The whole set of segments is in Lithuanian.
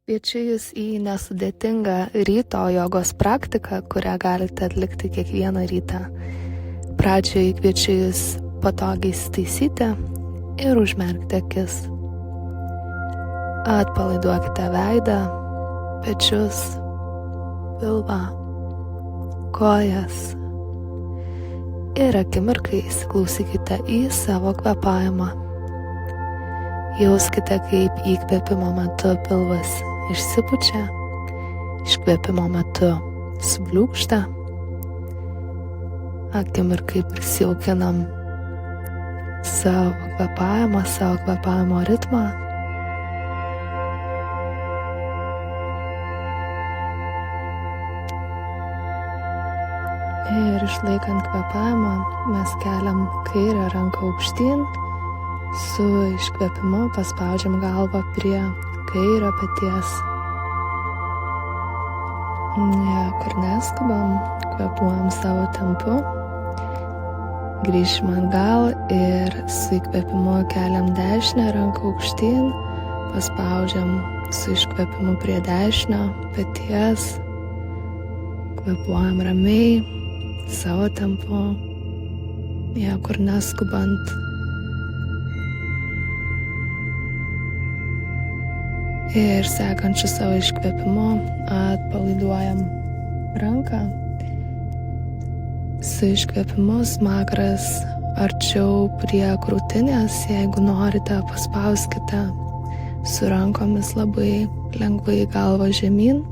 Kviečiu Jūs į nesudėtingą ryto jogos praktiką, kurią galite atlikti kiekvieną rytą. Pradžioje kviečiu Jūs patogiai įsitaisyti ir užmerkti akis. Atpalaiduokite veidą, pečius, pilvą, kojas ir akimirkai įsiklausykite į savo kvėpavimą. Jauskite, kaip įkvėpimo metu pilvas išsipučia, iškvėpimo metu subliūkšta. Akimirkai prisijaukinam savo kvėpavimo ritmą. Ir išlaikant kvėpavimą mes keliam kairę ranką aukštyn, su iškvėpimu paspaudžiam galvą prie kairio peties. Niekur neskubam, kvėpuojam savo tempu. Grįžim atgal ir su įkvėpimu keliam dešinę ranką aukštyn, paspaudžiam su iškvėpimu prie dešinio peties. Kvėpuojam ramiai, savo tempu, niekur neskubant. Ir sekančiu savo iškvėpimu atpalaiduojam ranką. Su iškvėpimu smakras arčiau prie krūtinės. Jeigu norite, paspauskite su rankomis labai lengvai galvą žemyn.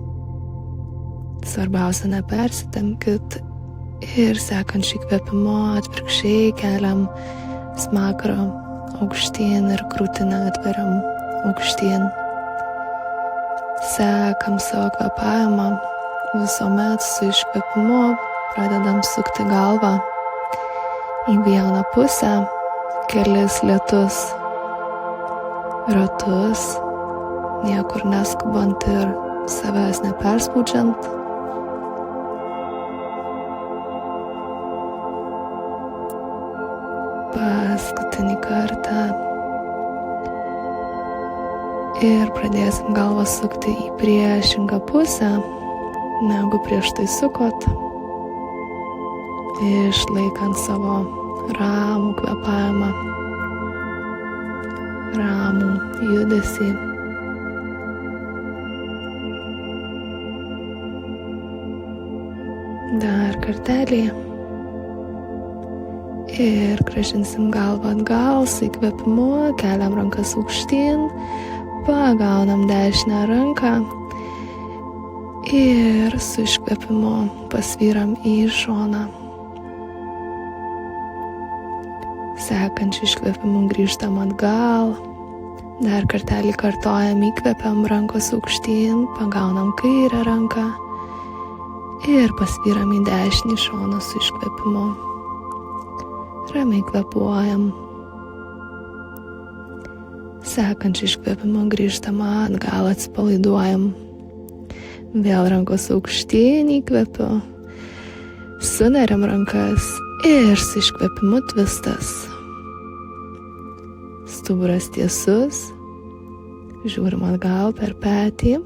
Svarbiausia, nepersitempkit. Ir sekančiu įkvėpimu atvirkščiai keliam smakrą aukštyn ir krūtinę atveriam aukštyn. Sekam savo kvėpavimą, visuomet su iškvėpimu pradedam sukti galvą į vieną pusę, kelis lėtus ratus, niekur neskubant ir savęs neperspaudžiant. Paskutinį kartą. Ir pradėsim galvą sukti į priešingą pusę, negu prieš tai sukot, išlaikant savo ramų kvėpavimą, ramų judesį. Dar kartelį. Ir grąžinsim galvą atgal, su įkvėpimu, keliam rankas aukštyn, pagaunam dešinę ranką ir su iškvėpimu pasvyram į šoną. Sekančiu iškvėpimu grįžtam atgal. Dar kartelį kartojam, įkvėpiam rankos aukštyn, pagaunam kairę ranką ir pasvyram į dešinį šoną su iškvėpimu. Ramiai kvėpuojam. Sekančiu iškvėpimu grįžtam atgal, atsipalaiduojam. Vėl rankos aukštyn įkvėpiu, suneriam rankas ir su iškvėpimu tvistas. Stuburas tiesus, žiūrim atgal per petį.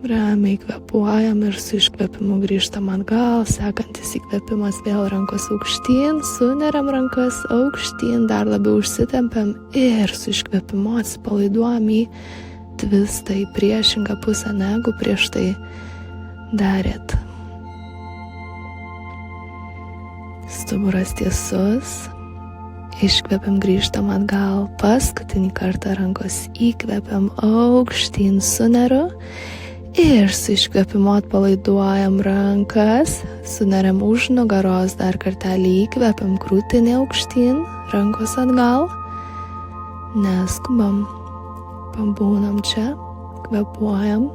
Ramiai kvėpuojam ir su iškvėpimu grįžtam atgal, sekantis įkvėpimas vėl rankos aukštyn, suneriam rankas aukštyn, dar labiau užsitempiam ir su iškvėpimu atsipalaiduojam į tvistą, į priešingą pusę, negu prieš tai darėt. Stuburas tiesus, iškvėpiam, grįžtam atgal, paskutinį kartą rankos įkvėpiam aukštyn, suneriu. Ir su iškvėpimu atpalaiduojam rankas, suneriam už nugaros, dar kartelį įkvėpiam krūtinę aukštyn, rankos atgal. Neskubam, pabūnam čia, kvėpuojam,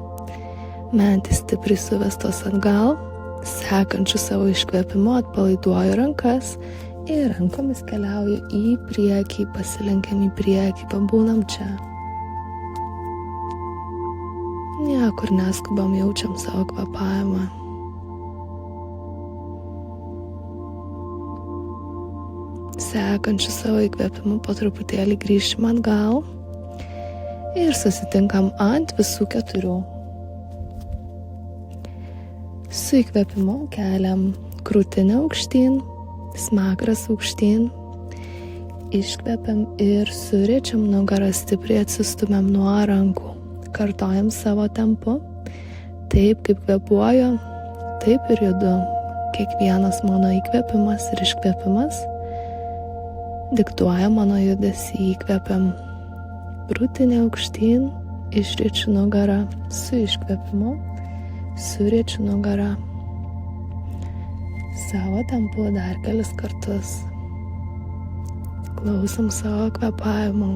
mentys stipriai suvestos atgal. Sekančiu savo iškvėpimu atpalaiduoju rankas ir rankomis keliauju į priekį, pasilenkiam į priekį, pabūnam čia. Niekur neskubam, jaučiam savo kvėpavimą. Sekančiu savo įkvėpimu po truputėlį grįžim atgal Ir susitinkam ant visų 4. Su įkvėpimu keliam krūtinę aukštyn, smakras aukštyn. Iškvepiam ir suriečiam nugarą, stipriai atsistumiam nuo rankų. Kartojam savo tempu. Taip kaip kvėpuoju, taip ir judu. Kiekvienas mano įkvėpimas ir iškvėpimas diktuoja mano judesį. Įkvepiam krūtinę aukštyn, išriečiu nugarą su iškvėpimu, suriečiu nugarą. Savo tempu dar kelis kartus. Klausom savo kvėpavimo.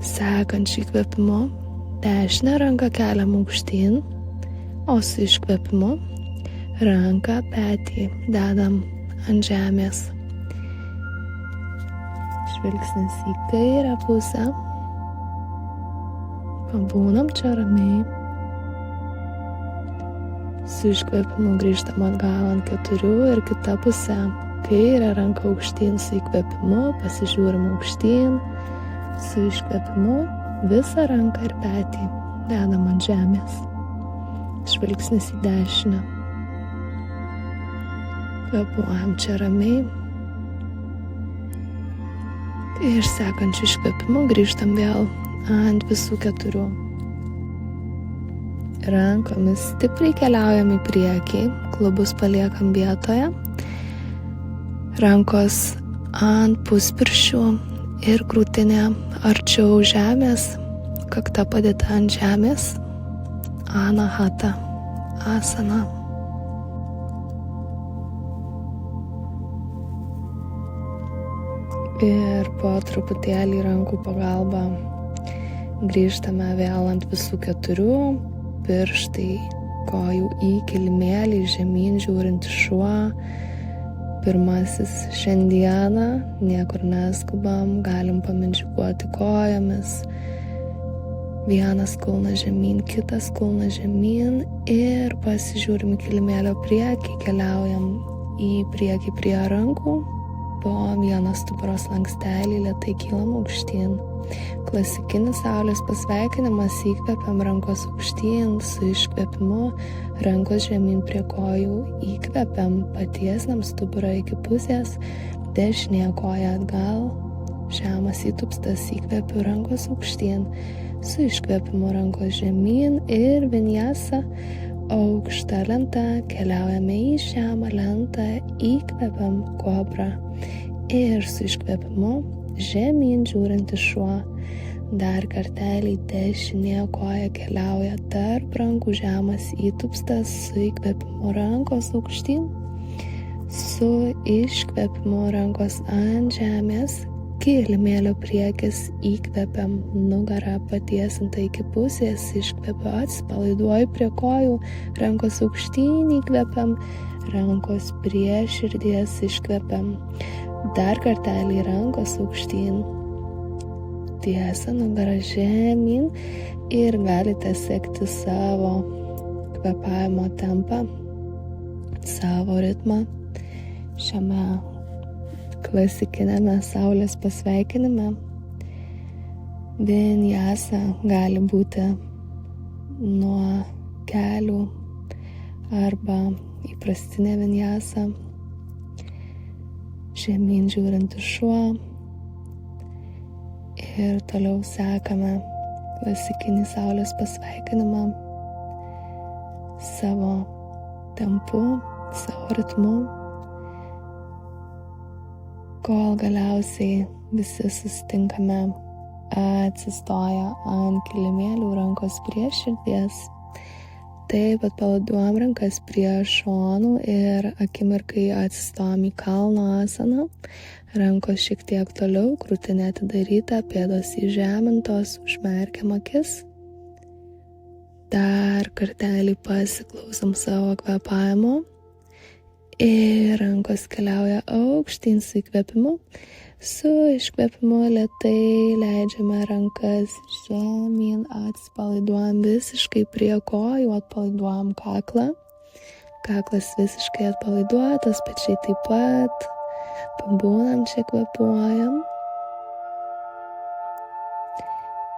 Sekančiu įkvėpimu dešinę ranką keliam aukštyn, o su iškvėpimu ranką petį dedam ant žemės. Žvilgsnis į kairę pusę. Pabūnam čia ramiai. Su iškvėpimu grįžtam atgal ant 4 ir kita pusė. Kairę ranką aukštyn su įkvėpimu, pasižiūrim aukštyn. Su iškvėpimu visą ranką ir petį dedam ant žemės. Žvilgsnis į dešinę. Kvėpuojam čia ramiai. Ir sekančiu iškvėpimu grįžtam vėl ant visų 4. Rankomis stipriai keliaujam į priekį, klubus paliekam vietoje. Rankos ant puspirščių ir krūtinė arčiau žemės, kakta padėta ant žemės. Anahata asana. Ir po truputėlį rankų pagalba grįžtame vėl ant visų 4, pirštai kojų į kilimėlį, žemyn žiūrinti šuo. Pirmasis šiandieną, niekur neskubam, galim pamindžikuoti kojomis. Vienas kulnas žemyn, kitas kulnas žemyn ir pasižiūrim į kilimėlio priekį, keliaujam į priekį prie rankų. Po vieną stuburo slankstelį lėtai kylam aukštyn. Klasikinis saulės pasveikinimas, įkvepiam rankos aukštyn, su iškvepimu rankos žemyn prie kojų, įkvepiam, patiesnam stuburą iki pusės, dešinė koja atgal, žemas įtupstas, įkvepiu rankos aukštyn, su iškvepimu rankos žemyn ir vinyasa, aukšta lenta, keliaujame į žemą lentą, įkvepiam kobrą ir su iškvepimu žemyn žiūrintis šuo. Dar kartelį dešinė koja keliauja tarp rankų, žemas įtupstas, su įkvepimu rankos aukštyn, su iškvepimu rankos ant žemės, kilimėlio priekis, įkvepiam, nugarą patiesinta iki pusės, iškvepiu, atsipalaiduoju prie kojų, rankos aukštyn, įkvepiam, rankos prie širdies, iškvepiam. Dar kartelį rankos aukštyn, tiesia nugarą žemyn ir galite sekti savo kvėpavimo tempą, savo ritmą šiame klasikinėme saulės pasveikinime. Vinyasa gali būti nuo kelių arba įprastinė vinyasa, žemyn žiūrintis šuo. Ir toliau sekame klasikinį saulės pasveikinimą savo tempu, savo ritmu, kol galiausiai visi susitinkame atsistoję ant kilimėlių, rankos prie širdies. Taip, atpalaiduojam rankas prie šonų ir akimirkai atsistojam į kalno asaną. Rankos šiek tiek toliau, krūtinė atidaryta, pėdos įžemintos, užmerkiam akis. Dar kartelį pasiklausom savo kvėpavimo. Ir rankos keliauja aukštyn su įkvėpimu. Su iškvėpimu lėtai leidžiame rankas žemyn, atsipalaiduojam visiškai prie kojų, atpalaiduojam kaklą. Kaklas visiškai atpalaiduotas, pečiai taip pat. Pabūnam čia, kvėpuojam.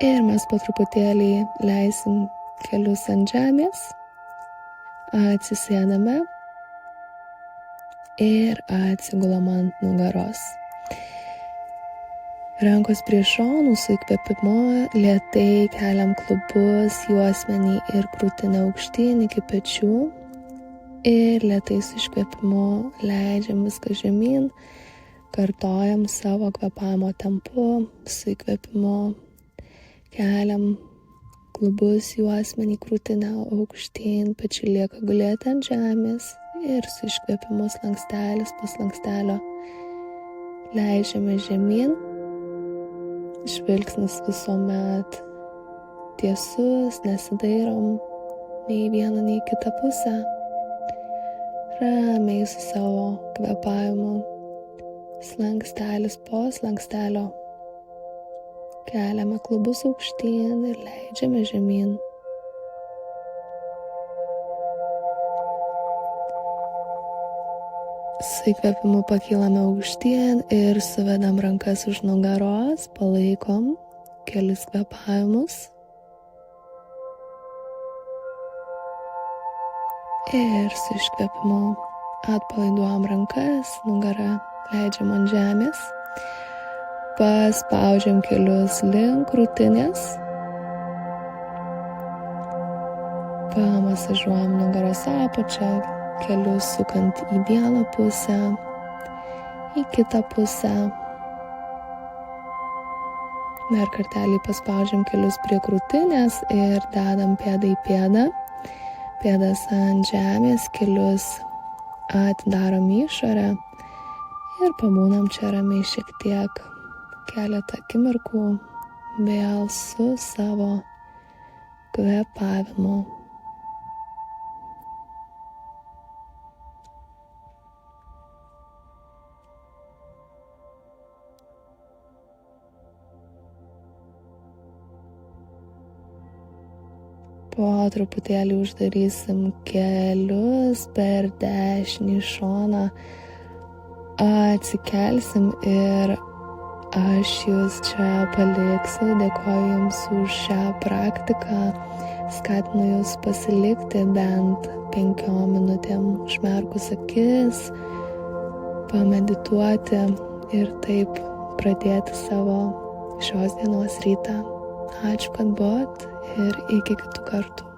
Ir mes po truputėlį leisim kelius ant žemės, atsisėdame ir atsigulam ant nugaros. Rankos prie šonų su įkvėpimu lėtai keliam klubus, juosmenį ir krūtinę aukštyn iki pečių. Ir lėtai su iškvėpimu leidžiam viską žemyn, kartojam savo kvėpavimo tempu, su įkvėpimu keliam klubus, juosmenį, krūtinę aukštyn, pečiai lieka gulėti ant žemės ir su iškvėpimu slankstelis po slankstelio leidžiame žemyn. Žvilgsnis visuomet tiesus, nesidairom nei vieną, nei kitą pusę. Ramiai su savo kvėpavimu, slankstelis po slankstelio keliame klubus aukštyn ir leidžiame žemyn. Su įkvėpimu pakylame aukštyn ir suvedam rankas už nugaros, palaikom kelis kvėpavimus. Ir su iškvėpimu atpalaiduojam rankas, nugarą leidžiam ant žemės, paspaudžiam kelius link krūtinės, pamasažuojam nugaros apačią, kelius sukant į vieną pusę, į kitą pusę. Dar kartelį paspaudžiam kelius prie krūtinės ir dedam pėdą į pėdą. Pėdas ant žemės, kelius atidarom į išorę ir pabūnam čia ramiai šiek tiek, keletą akimirkų, vėl su savo kvėpavimu. Po truputėlį uždarysim kelius per dešinį šoną, atsikelsim ir aš jūs čia paliksiu. Dėkoju jums už šią praktiką, skatinu jūs pasilikti bent 5 minutėm užmerkus akis, pamedituoti ir taip pradėti savo šios dienos rytą. Ačiū, kad buvot ir iki kitų kartų.